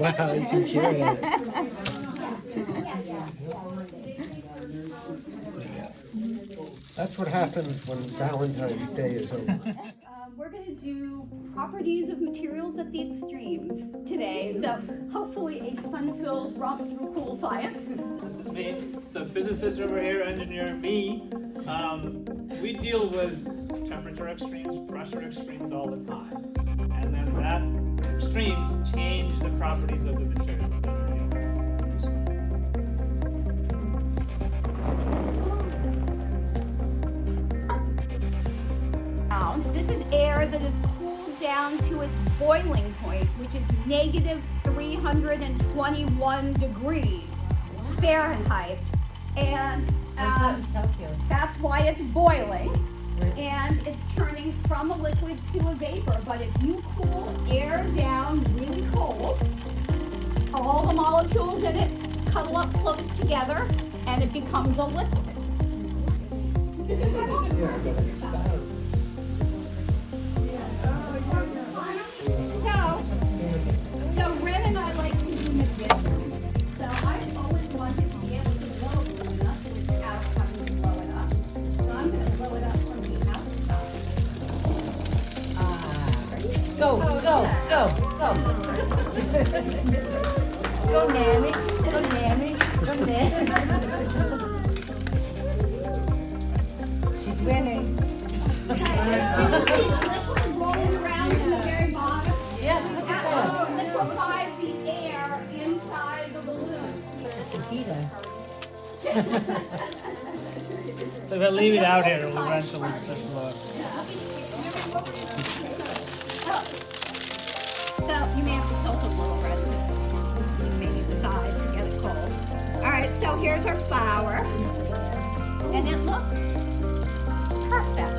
Wow, you can share it. That's what happens when Valentine's Day is over. We're going to do properties of materials at the extremes today. So hopefully a fun-filled romp through cool science. This is me. So physicist over here, engineer me. We deal with temperature extremes, pressure extremes all the time. And then that extremes change the properties of the materials that are used. This is air that is cooled down to its boiling point, which is negative 321 degrees Fahrenheit. And that's why it's boiling. And it's turning from a liquid to a vapor. But if you cool air down really cold, all the molecules in it cuddle up close together and it becomes a liquid. So Ren and I like to do magicians. So I've always wanted to be able to blow a balloon up without having to blow it up. So I'm going to blow it up from the outside. Go, Nimmi. Go, Nimmi. She's winning. You can see the liquid rolling around in the very bottom. Yes, look at that. Liquefy the air inside the balloon. So if I leave it out here, it will eventually blow up. So you may have to tilt it a little bit. Maybe the sides to get it cold. All right, so here's our flour. And it looks perfect.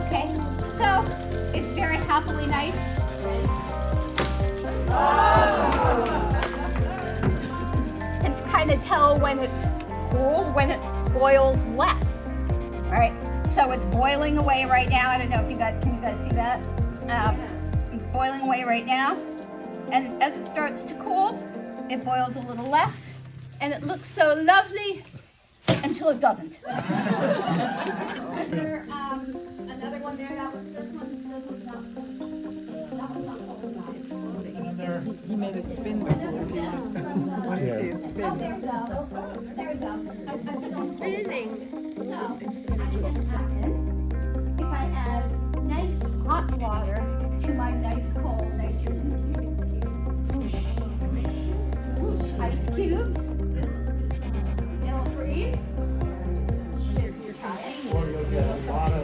Okay, so it's very happily nice. And to kind of tell when it's cool, when it boils less. All right, so it's boiling away right now. I don't know if can you guys see that? It's boiling away right now. And as it starts to cool, it boils a little less. And it looks so lovely until it doesn't. Another one there. This one's not. That one's not cold. It's floating. He made it spin before. If you want to see it spin. Oh, there we go. There we go. Spinning. So, I can happen if I add nice hot water to my nice cold nitrogen ice cubes. It'll freeze. Or you'll get a lot of